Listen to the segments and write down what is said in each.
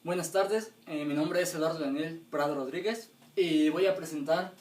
Buenas tardes, mi nombre es Eduardo Daniel Prado Rodríguez y voy a presentar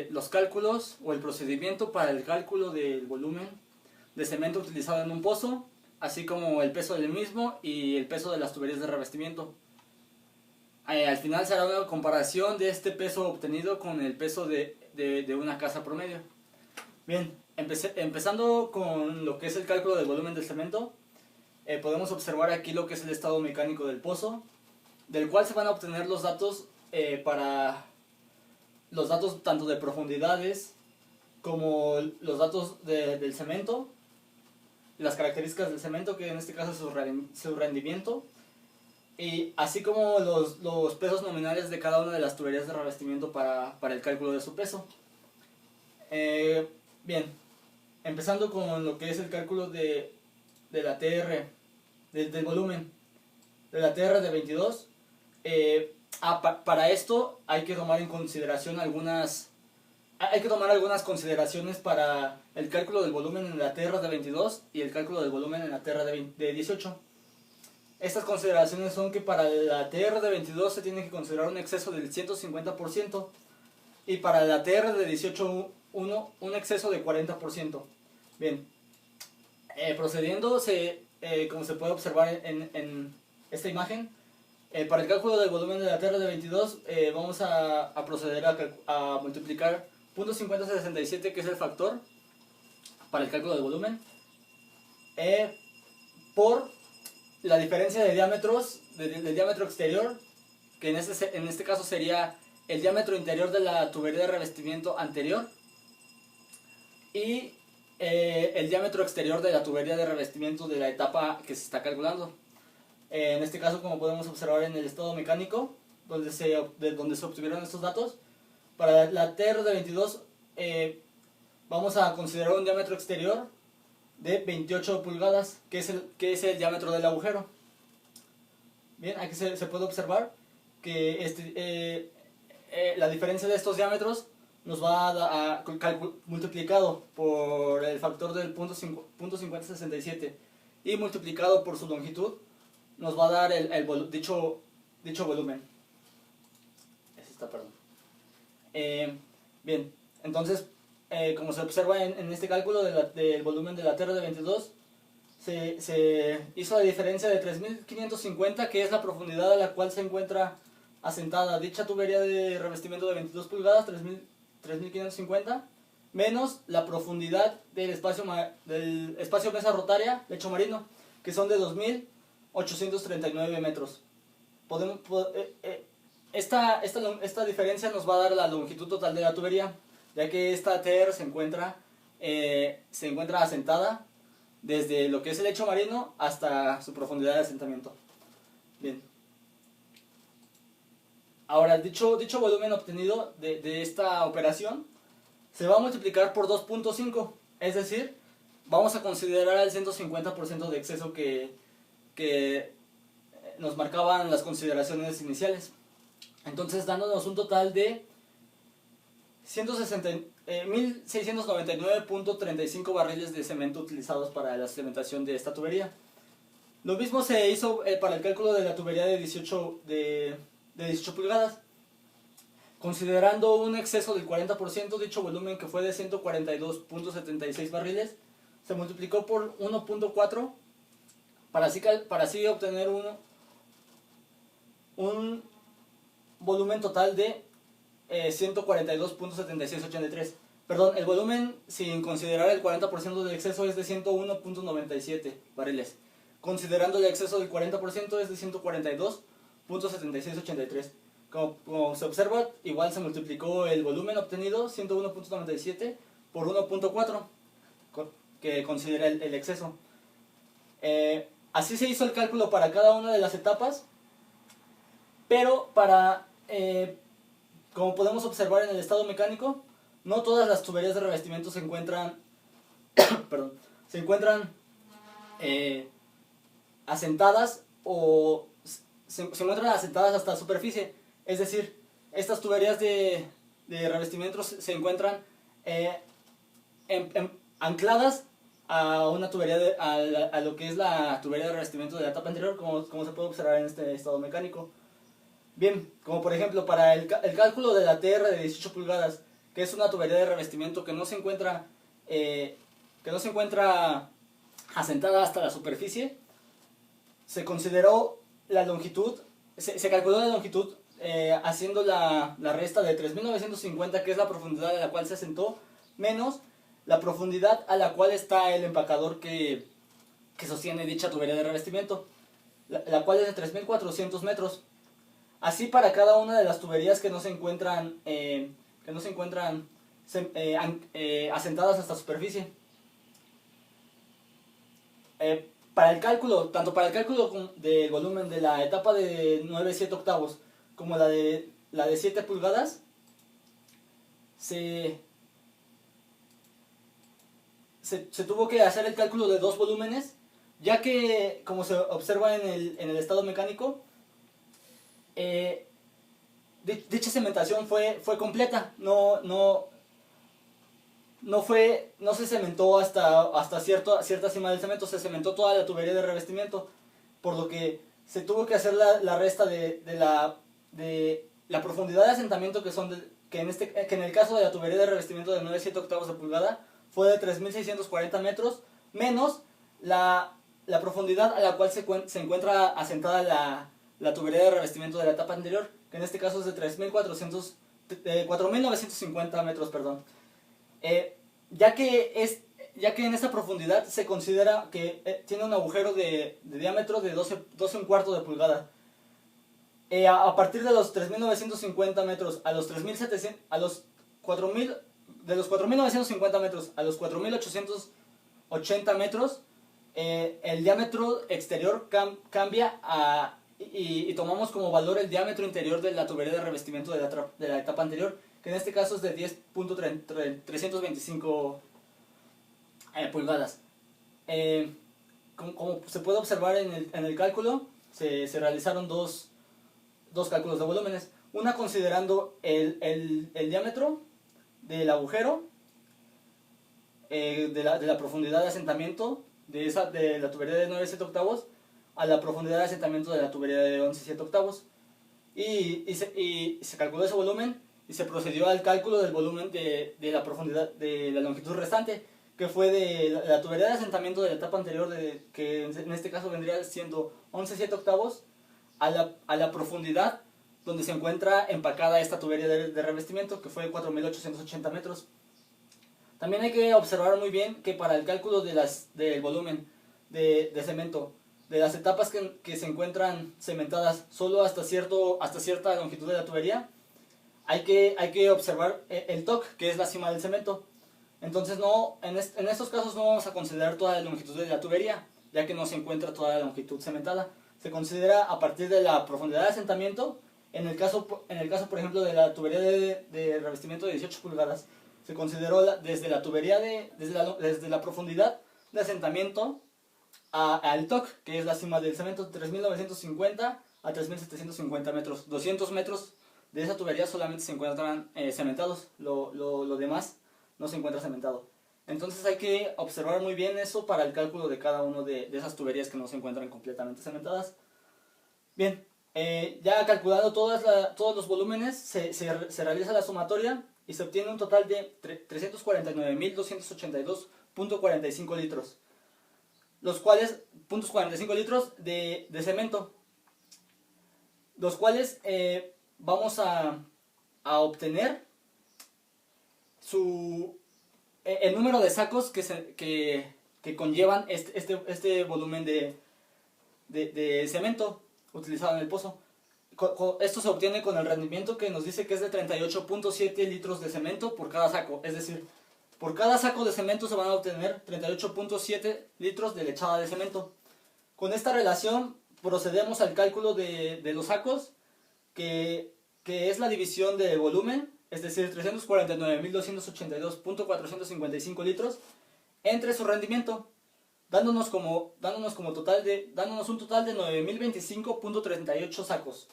los cálculos o el procedimiento para el cálculo del volumen de cemento utilizado en un pozo, así como el peso del mismo y el peso de las tuberías de revestimiento. Al final se hará una comparación de este peso obtenido con el peso de una casa promedio. Bien, empezando con lo que es el cálculo del volumen del cemento. Podemos observar aquí lo que es el estado mecánico del pozo, del cual se van a obtener los datos para los datos tanto de profundidades como los datos del cemento, las características del cemento, que en este caso es su rendimiento, y así como los pesos nominales de cada una de las tuberías de revestimiento para el cálculo de su peso. Bien, empezando con lo que es el cálculo de la TR, del volumen de la TR de 22. Para esto hay que tomar en consideración algunas consideraciones para el cálculo del volumen en la TR de 22 y el cálculo del volumen en la TR de 18. Estas consideraciones son que para la TR de 22 se tiene que considerar un exceso del 150% y para la TR de 18 un exceso de 40%. Bien, procediendo, como se puede observar en esta imagen, para el cálculo del volumen de la TR de 22 vamos a proceder a multiplicar .5067, que es el factor para el cálculo del volumen, por la diferencia de diámetros del diámetro exterior, que en este caso sería el diámetro interior de la tubería de revestimiento anterior, y el diámetro exterior de la tubería de revestimiento de la etapa que se está calculando. En este caso, como podemos observar en el estado mecánico, donde se obtuvieron estos datos, para la TR de 22 vamos a considerar un diámetro exterior de 28 pulgadas, que es el diámetro del agujero. Bien, aquí se puede observar que la diferencia de estos diámetros nos va a multiplicado por el factor del .5067 y multiplicado por su longitud nos va a dar dicho volumen. Perdón. Bien, entonces, como se observa en este cálculo del volumen de la TR de 22, se hizo la diferencia de 3.550, que es la profundidad a la cual se encuentra asentada dicha tubería de revestimiento de 22 pulgadas, 3.550, menos la profundidad del espacio mesa rotaria lecho marino, que son de 2.839 metros. Esta diferencia nos va a dar la longitud total de la tubería, ya que esta TR se encuentra asentada desde lo que es el lecho marino hasta su profundidad de asentamiento. Bien. Ahora, dicho volumen obtenido de esta operación se va a multiplicar por 2.5, es decir, vamos a considerar el 150% de exceso que nos marcaban las consideraciones iniciales. Entonces, dándonos un total de 1.699.35 barriles de cemento utilizados para la cementación de esta tubería. Lo mismo se hizo para el cálculo de la tubería de 18 pulgadas. Considerando un exceso del 40%, dicho volumen, que fue de 142.76 barriles, se multiplicó por 1.4 para así obtener un volumen total de 142.7683. Perdón, el volumen sin considerar el 40% del exceso es de 101.97 barriles. Considerando el exceso del 40% es de 142.7683. Como se observa, igual se multiplicó el volumen obtenido, 101.97, por 1.4, que considera el exceso. Así se hizo el cálculo para cada una de las etapas, pero como podemos observar en el estado mecánico, no todas las tuberías de revestimiento se encuentran asentadas o se encuentran asentadas hasta la superficie. Es decir, estas tuberías de revestimiento se encuentran ancladas a una tubería a lo que es la tubería de revestimiento de la etapa anterior, como se puede observar en este estado mecánico. Bien, como por ejemplo para el cálculo de la TR de 18 pulgadas, que es una tubería de revestimiento que no se encuentra asentada hasta la superficie, se consideró la longitud, se calculó la longitud haciendo la resta de 3.950, que es la profundidad a la cual se asentó, menos la profundidad a la cual está el empacador que sostiene dicha tubería de revestimiento, la cual es de 3.400 metros. Así para cada una de las tuberías que no se encuentran, asentadas hasta superficie. Para el cálculo, tanto para el cálculo del volumen de la etapa de 9/7 octavos como la de 7 pulgadas, se tuvo que hacer el cálculo de dos volúmenes, ya que, como se observa en el estado mecánico, dicha cementación fue completa, no se cementó hasta cierta cima del cemento, se cementó toda la tubería de revestimiento, por lo que se tuvo que hacer la resta de la profundidad de asentamiento que en el caso de la tubería de revestimiento de 9/7 octavos de pulgada fue de 3.640 metros, menos la profundidad a la cual se encuentra asentada la tubería de revestimiento de la etapa anterior, que en este caso es de 4.950 metros, perdón. Ya que en esta profundidad se considera que tiene un agujero de diámetro de 12 1/4 de pulgada. A partir de los 3.950 metros a los 3.700, de los 4.950 metros a los 4.880 metros, el diámetro exterior cambia y tomamos como valor el diámetro interior de la tubería de revestimiento de la etapa anterior, que en este caso es de 10.325 pulgadas. Como se puede observar en el cálculo, se realizaron dos cálculos de volúmenes. Una considerando el diámetro del agujero, de la profundidad de asentamiento de la tubería de 9/7 octavos a la profundidad de asentamiento de la tubería de 11/7 octavos. Y se calculó ese volumen y se procedió al cálculo del volumen de la profundidad de la longitud restante, que fue de la tubería de asentamiento de la etapa anterior, que en este caso vendría siendo 11/7 octavos, a la profundidad donde se encuentra empacada esta tubería de revestimiento, que fue de 4.880 metros. También hay que observar muy bien que para el cálculo del volumen de cemento de las etapas que se encuentran cementadas solo hasta cierta longitud de la tubería, hay que observar el TOC, que es la cima del cemento. Entonces en estos casos no vamos a considerar toda la longitud de la tubería, ya que no se encuentra toda la longitud cementada. Se considera a partir de la profundidad de asentamiento. En el caso por ejemplo de la tubería de revestimiento de 18 pulgadas, se consideró desde la tubería desde la profundidad de asentamiento al TOC, que es la cima del cemento, 3.950 a 3.750 metros. 200 metros de esa tubería solamente se encuentran cementados, lo demás no se encuentra cementado. Entonces hay que observar muy bien eso para el cálculo de cada una de esas tuberías que no se encuentran completamente cementadas. Bien, ya calculando todos los volúmenes, se realiza la sumatoria y se obtiene un total de 349.282.45 litros. Los cuales, .45 litros de cemento, los cuales vamos a obtener el número de sacos que conllevan este volumen de cemento utilizado en el pozo. Esto se obtiene con el rendimiento que nos dice que es de 38.7 litros de cemento por cada saco, es decir, por cada saco de cemento se van a obtener 38.7 litros de lechada de cemento. Con esta relación procedemos al cálculo de los sacos, que es la división de volumen, es decir, 349.282.455 litros, entre su rendimiento, dándonos un total de 9.025.38 sacos.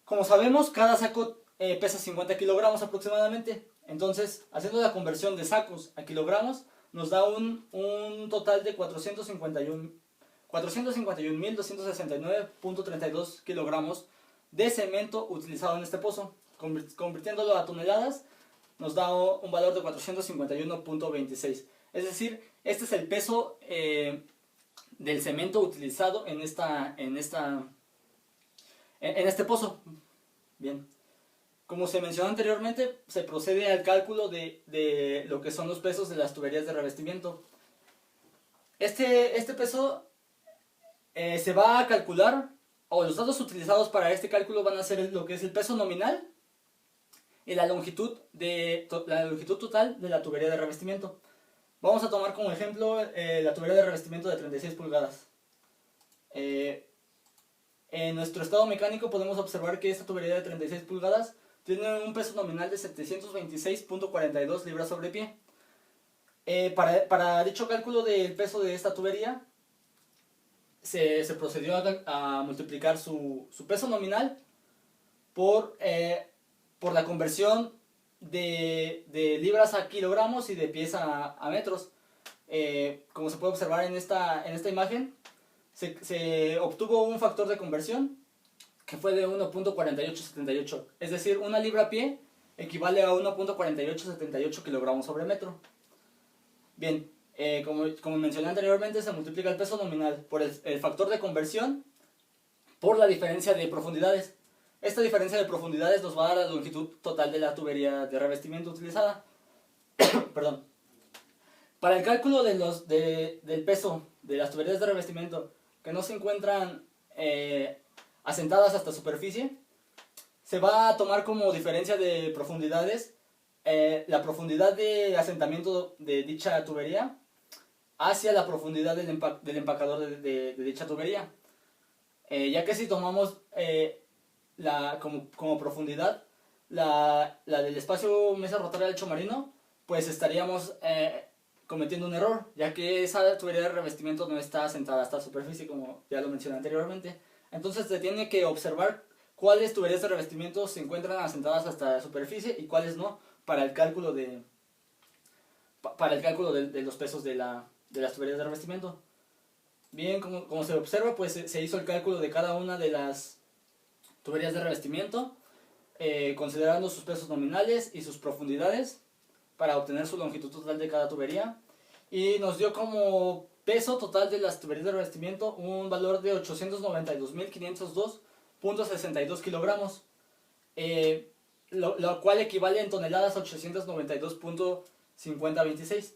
Como sabemos, cada saco pesa 50 kilogramos aproximadamente. Entonces, haciendo la conversión de sacos a kilogramos, nos da un total de 451.269.32 kilogramos de cemento utilizado en este pozo. Convirtiéndolo a toneladas, nos da un valor de 451.26. Es decir, este es el peso del cemento utilizado en este pozo. Bien. Como se mencionó anteriormente, se procede al cálculo de lo que son los pesos de las tuberías de revestimiento. Este peso se va a calcular, o los datos utilizados para este cálculo van a ser lo que es el peso nominal y la longitud total de la tubería de revestimiento. Vamos a tomar como ejemplo la tubería de revestimiento de 36 pulgadas. En nuestro estado mecánico podemos observar que esta tubería de 36 pulgadas tiene un peso nominal de 726.42 libras sobre pie. Para dicho cálculo del peso de esta tubería, se procedió a multiplicar su peso nominal por la conversión de libras a kilogramos y de pies a metros. Como se puede observar en esta imagen, se obtuvo un factor de conversión que fue de 1.4878. Es decir, una libra pie equivale a 1.4878 kilogramos sobre metro. Bien, como mencioné anteriormente, se multiplica el peso nominal por el factor de conversión por la diferencia de profundidades. Esta diferencia de profundidades nos va a dar la longitud total de la tubería de revestimiento utilizada. Perdón. Para el cálculo del peso de las tuberías de revestimiento que no se encuentran asentadas hasta superficie, se va a tomar como diferencia de profundidades la profundidad de asentamiento de dicha tubería hacia la profundidad del empacador de dicha tubería. Ya que si tomamos como profundidad la del espacio mesa rotaria del lecho marino, pues estaríamos cometiendo un error, ya que esa tubería de revestimiento no está asentada hasta la superficie, como ya lo mencioné anteriormente. Entonces se tiene que observar cuáles tuberías de revestimiento se encuentran asentadas hasta la superficie y cuáles no, para el cálculo de los pesos de las tuberías de revestimiento. Bien, como se observa, pues se hizo el cálculo de cada una de las tuberías de revestimiento, considerando sus pesos nominales y sus profundidades para obtener su longitud total de cada tubería, y nos dio como peso total de las tuberías de revestimiento un valor de 892.502.62 kilogramos, lo cual equivale en toneladas a 892.5026.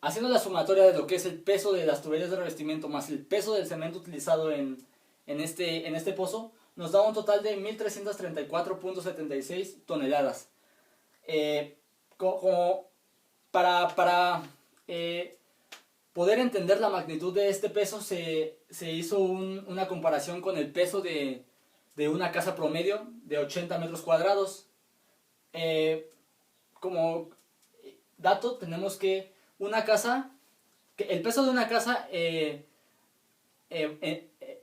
Haciendo la sumatoria de lo que es el peso de las tuberías de revestimiento más el peso del cemento utilizado en este pozo, nos da un total de 1.334.76 toneladas. Para poder entender la magnitud de este peso, se hizo una comparación con el peso de una casa promedio de 80 metros cuadrados. Como dato, tenemos que el peso de una casa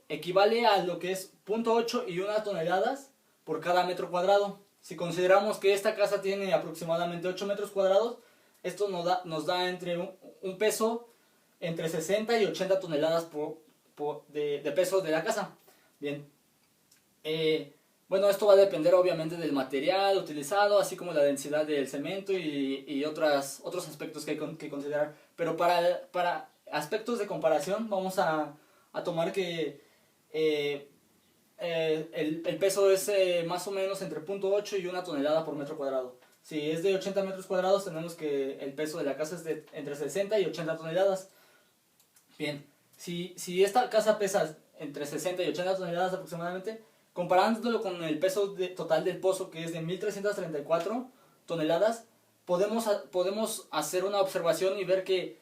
equivale a lo que es 0.8 y 1 toneladas por cada metro cuadrado. Si consideramos que esta casa tiene aproximadamente 8 metros cuadrados, esto nos da entre un peso entre 60 y 80 toneladas de peso de la casa. Bien. Bueno, esto va a depender obviamente del material utilizado, así como la densidad del cemento y otros aspectos que hay que considerar. Pero para aspectos de comparación vamos a tomar que el peso es más o menos entre 0.8 y 1 tonelada por metro cuadrado. Si es de 80 metros cuadrados, tenemos que el peso de la casa es de entre 60 y 80 toneladas. Bien, si esta casa pesa entre 60 y 80 toneladas aproximadamente, comparándolo con el peso total del pozo, que es de 1.334 toneladas, podemos hacer una observación y ver que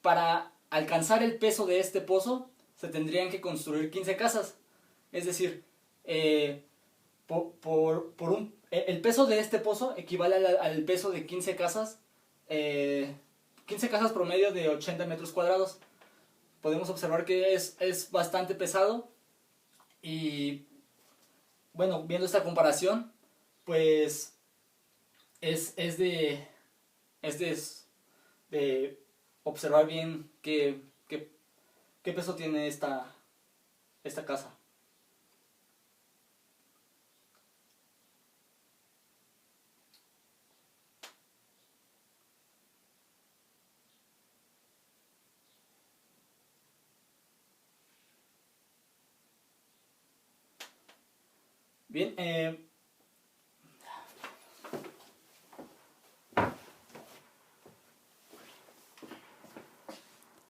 para alcanzar el peso de este pozo se tendrían que construir 15 casas. Es decir, el peso de este pozo equivale al peso de 15 casas, 15 casas promedio de 80 metros cuadrados. Podemos observar que es bastante pesado, y bueno, viendo esta comparación, pues es de, es de, de observar bien qué peso tiene esta casa. Bien,